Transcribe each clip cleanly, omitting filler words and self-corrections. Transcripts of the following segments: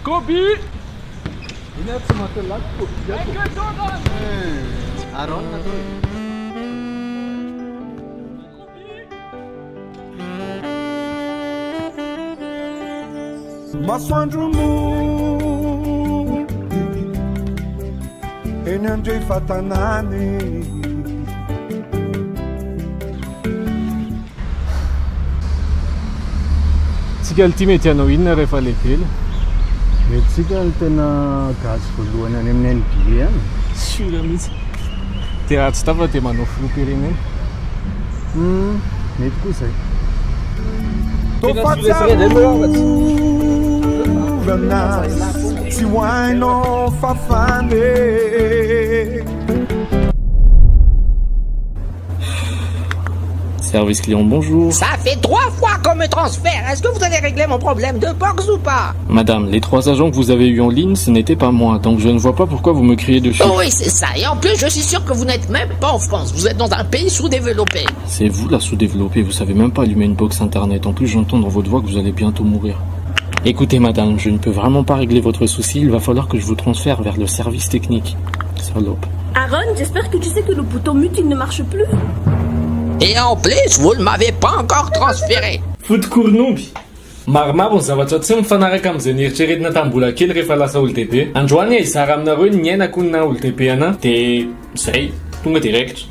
Kobe! Inatsy matalaky Kobe. Aaron na to. Masoandro mo eny andre fatanany Tsika ty mety anao inona rehefa lehibe le? Metsika ny tena gazy voalohany any amin'ny NBA any. Sura mihitsy. Te ratsy tafa te manao filoham-pirenena. Mety koa izay. Tofatsiarolana tsy ho hainao fafane. Service client, bonjour. Ça fait 3 fois qu'on me transfère. Est-ce que vous allez régler mon problème de box ou pas? Madame, les 3 agents que vous avez eus en ligne, ce n'était pas moi, donc je ne vois pas pourquoi vous me criez dessus. Oh oui, c'est ça. Et en plus, je suis sûr que vous n'êtes même pas en France. Vous êtes dans un pays sous-développé. C'est vous la sous-développée, vous savez même pas allumer une box internet. En plus, j'entends dans votre voix que vous allez bientôt mourir. Écoutez madame, je ne peux vraiment pas régler votre souci, il va falloir que je vous transfère vers le service technique. Salope. Aaron, j'espère que tu sais que le bouton mute il ne marche plus. Et en plus, vous ne m'avez pas encore transféré. Fotokoron'omby. Maromaro ny zavatra tsy mifanaraka amin'izay nieritreretina tambola kely rehefa lasa olo-dehibe. Androany izara aminareo ny iainako na olo-dehibe ana dia zay tonga direkitra.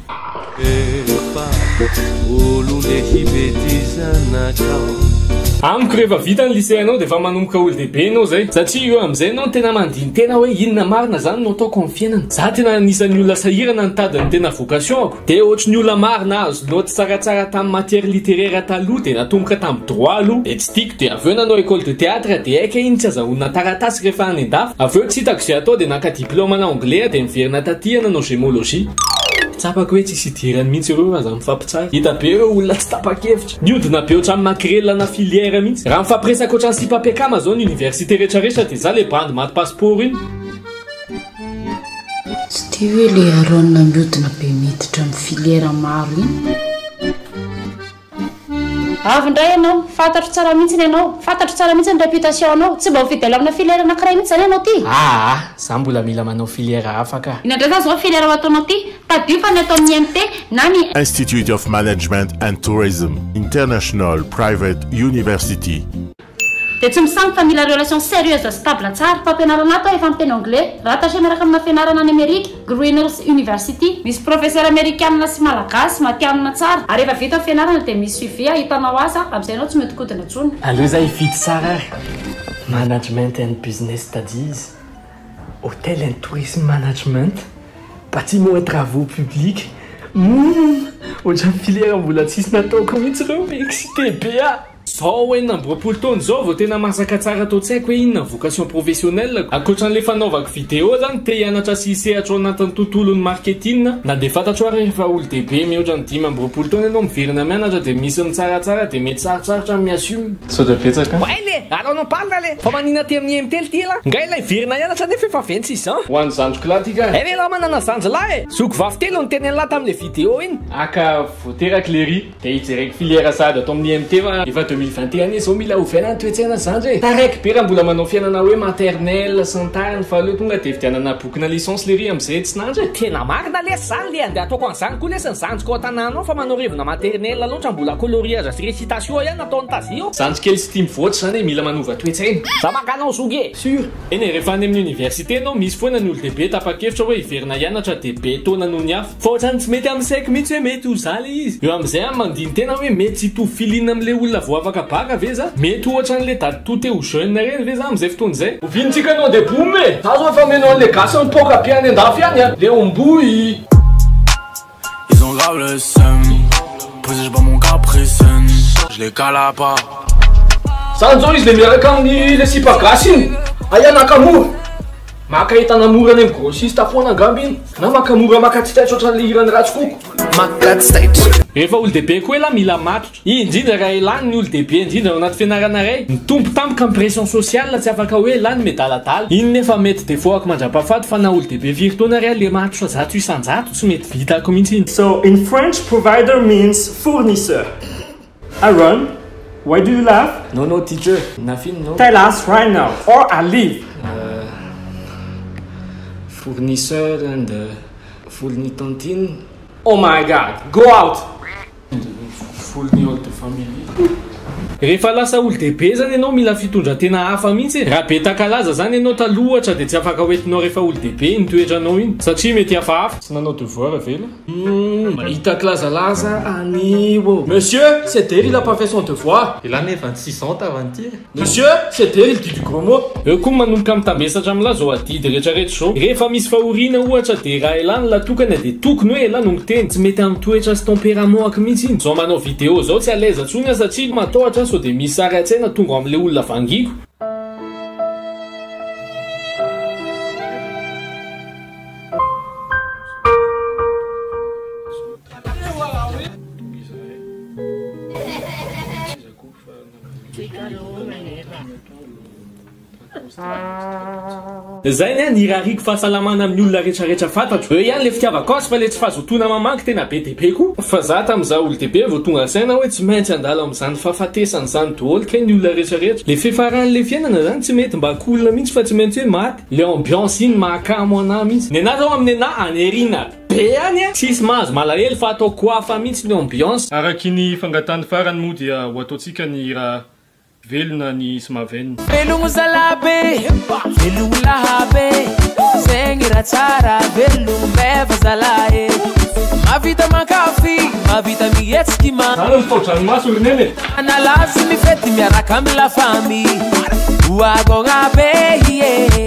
Amiko rehefa vita ny lycée anao dia efa manomboka olo-dehibe anao zay. Satria io amin'izay anao tena mandiny tena hoe inona marina zany no ataoko amin'ny fiainana. Za tena anisan'ny olona sahirana nitady tena vocation ako. Dia ohatry ny olona marina azo noty tsaratsara tamin'ny matière littéraire taloha dia natomboka tamin'ny droit aloha. Dia tsy tiako dia aveo nanao école de théâtre dia aika iny tsy azahoana taratasy rehefa any an-dafy. Aveo tsy hitako izay atao dia naka diplôme ana anglais dia miverina taty nanao gémologie. Tsapako hoe tsisy idirany mihitsy ireo aza mifampitsara. Hita be ireo olona tsy tapa-kevitra. Niodina be ohatrany makrela na filière mihitsy. Raha mifampiresaka ohatrany sipapekama zao ny université rehetrarehetra dia za le bandy maty passeport iny. Tsy tia hoe le Aaron miodina be miditra amin'ny filière maro iny. Avy ndray ianao, fantatro tsara mihitsy ianao, fantatro tsara mihitsy ny réputation anao, tsy mba fidèle amina filière anankiray mihitsy zany ianao ty. Za mbola mila manao filière hafa ka. Inandray zany zao filière ataonao ty, tadio fa ny atao amin'ny IMT na ny Institute of Management and Tourism, International Private University. dia tsy misampy fa mila relation sérieuse sy stable tsara. Fampianarana ato efa miteny anglais, rahatasy miaraka amina fianarana any Amerika, Greenwich University. Misy professeur américaine sy malagasy matianina tsara. Ary efa vita fianarana dia misy suivi hitanao asa, amin'izay anao tsy mety kodina intsony. Allô za ifity tsara. Management and Business Studies. Hôtel and Tourism Management. Bâtiment et travaux publics. Ohatrany filière mbola tsisy nataoko mihitsy ireo excité be. Sao hoe namboapolo taona zao vao tena masaka tsara atao tsy haiko hoe inona vocation professionnelle ankoatran'le fanaovako vidéo zany te hianatra sy hisehatra ao anatin'ny tontolon'ny marketing na dia fantatro ary rehefa olo-dehibe mihoatra ny 5 taona ianao miverina mianatra dia misy ny tsaratsara dia mety sarotsarotra miassume. Saotra betsaka. Ouais le, alors on parle là le. Fa manina ty amin'ny IMT ty la. Ngai la iverina hianatra nefa efa 26 ans. Ho an'ny zandroko lahy ty ka. Eh la manana zanjy lahy. Soko vavy telo ny teny lahy tamin'le vidéo iny. Aka voatera cléry dia hijereko filière sady atao amin'ny IMT fa efa 2021 izao mila ovaina ny toetsaina zandry e. Taraiky be raha mbola manao fianana hoe maternelle santariny fa aleo tonga dia vidianana boky na licence lery amin'izay tsy nandry. Tena marina le zany le andeha ataoko an'izany koa lesy ny zanjiko an-tanànao fa manao revona maternelle loatra mbola coloriage sy récitation ihany ataony tazio. Zandry kely sy tia mivoatra zany hoe mila manova toetsaina. Za makanao zoge. Sûr. Eny rehefa any amin'ny université anao misy foana ny olo-dehibe tapa-kevitra hoe hiverina hianatra dia be taona noho ny hafa. Fa ohatrany tsy mety amin'ny saiko mihitsy hoe mety ho za le izy. Eo amin'izay mandiny tena hoe mety tsy hitovy filiana amin'le olona vao afaka baka ve za? Mety ohatran'le dady tout ho jeune reny ve za amin'izay fotoan'izay? Ovinintsika anao dia bomy e! Azo efa menao an'le gasy mipoka be any an-dafy any a! Le omboy! Ils ont grave le seum, posé je bats mon caprice, je les cala pas. Zany zao izy le miaraka amin'ny le sipagasy iny. Aia nakamora. Maka hitana mora any amin'ny grossiste foana angamba iny. Na makamora makatsitaitra ohatran'le hirany ratsy koko. Rehefa olo-dehibe koa la mila matotra. Indrindra raha ilany ny olo-dehibe indrindra ao anaty fianarana iray. Mitombo tampoka amin'ny pression sociale tsy afaka hoe ilany medaladala. Iny nefa mety defaut ako mandrapahafaty fa na olo-dehibe viry-taona ray le matotra zato isan-jato tsy mety vitako mihitsy iny. So in French, provider means fournisseur. Aaron, Why do you laugh? No, teacher. Nothing, no. Tell us right now, or I leave. Fournisseur and fournitantine. Oh my God, go out! Fournir the family. Rehefa lasa olo dehibe zany ianao mila fitondran-tena hafa mihitsy raha be takalaza zany ianao talohatra dia tsy afaka hoentinao rehefa olo dehibe ny toetranao iny satria mety hafahafa tsy nanao devoir avela mahita kilazalaza anio. Monsieur, c'est Terry, il a pas fait son devoir. Il en est 26 ans avant-hier. Monsieur, c'est Terry, il dit du gros mot. Eo koa manomboka mitambesatra amin'la zao adidy rehetrarehetra zao rehefa misy fahoriana ohatra dia raha elany latokana dia tokony hoe elany no miteny tsy mety amin'ny toetra sy tempérament ak mihitsy iny. Zao manao vidéo zao tsy aleza tsony satria matahotra so dia misy sary an-tsaina tonga amin'le olona vangiko. Zay ny nirariko fahasalamana amin'ny olona rehetrarehetra fantatro. Eo ihany le fitiavako azy fa le tsy fahazotona mamanky tena be dehibe koa. Fa za tamin'izao olo dehibe vao tonga saina hoe tsy maintsy andala amin'izany fahafatesany zany daholo kay ny olona rehetrarehetra. Le fifaran'le fiainana zany tsy mety mba kolona mihitsy fa tsy maintsy hoe maty. Le ambiance iny mahakamo anahy mihitsy. Ny anahy zao amin'ny anahy aneriana be any a tsisy mahazo malahelo fa atao koafa mihitsy ny ambiance. Araky ny fangatany farany moa dia ho ataontsika ny raha velona ny sy mahavenina. Velogno zalabe, velogno lahabe, zegny raha tsara, velogno meva zalahe. Mavita makafi, mavita mihetsiky ma. Zany fitaodranomaso rinene. Analazy mifety miaraka amy la famille. Agogna be,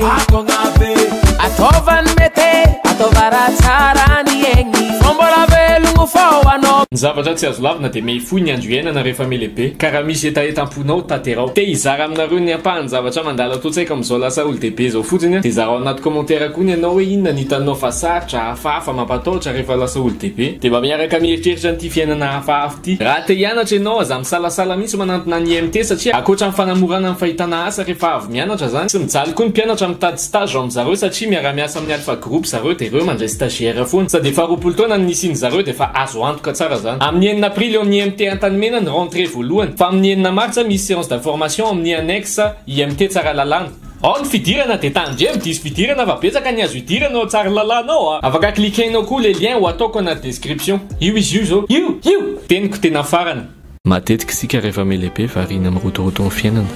agogna be. Ataovany mete, ataova raha tsara ny egny. Fombola velogno fô anao. Ny zavatra tsy azo lavina dia mehifoy ny andro iainana rehefa melehibe. Karaha misy etaetam-ponao tanterao. Te hizara aminareo ny ampahany zavatra mandala totsaika amin'izao lasa olo dehibe zao fotsiny dia zarao anaty commentaire koa ny ianao hoe inona ny hitanao fa sarotra hafahafa mampatahotra rehefa lasa olo dehibe. Dia mba miaraka mieritreritra n'ity fiainana hafahafa ity. Raha te hianatra ianao aza misalasala mihitsy manantona ny IMT satria ankoatra amin'ny fanamorana amin'ny fahitana asa rehefa avy mianatra zany tsy mijaly koa ny mpianatra mitady stage ao amin'zareo satria miara-miasa amin'ny alpha group zareo dia ireo mandray stagiaire foana sady efa 20 taona ny nisiany zareo dia efa azo antoka tsara zany. Amin'ny 9 aprily amin'ny IMT Antanimena ny rentrée voalohany fa amin'ny 9 martsa misy séance d'information amin'ny annexe IMT tsara lalàna. Ao ny fidirana dia tandremo diso fidirana fa betsaka ny azo hidirana ao tsara lalànao a. Afaka cliquenao koa le lien ho ataoko anaty description. Io izy io zao. Io teniko tena farany. Matetika sika rehefa melehibe variana amin'ny rotoroto ny fiainana.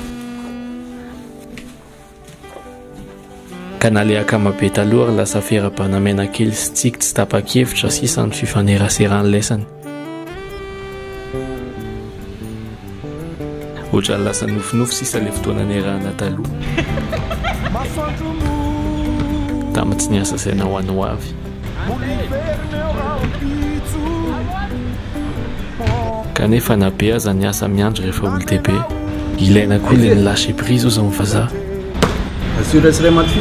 Ka na le akamabe taloha lasa fiara-banamena kely sy tsiky tsy tapa-kevitra sisa ny fifaneraserany lesany. Ohatra lasa nofinofy sisa le fotoana nerahana taloha. Tamy tsy niasa saina ho anao avy. Kanefa nabe aza niasa miandry rehefa olo dehibe. Ilaina koa le nilashe prise ozy amin'ny vazaha. Assurerai maty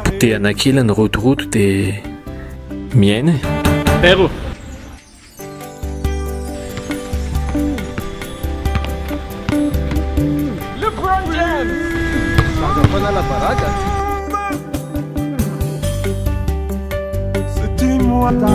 Potehana kely ny rotoroto dia miaina. Ero. la baraca. Se dis-moi ta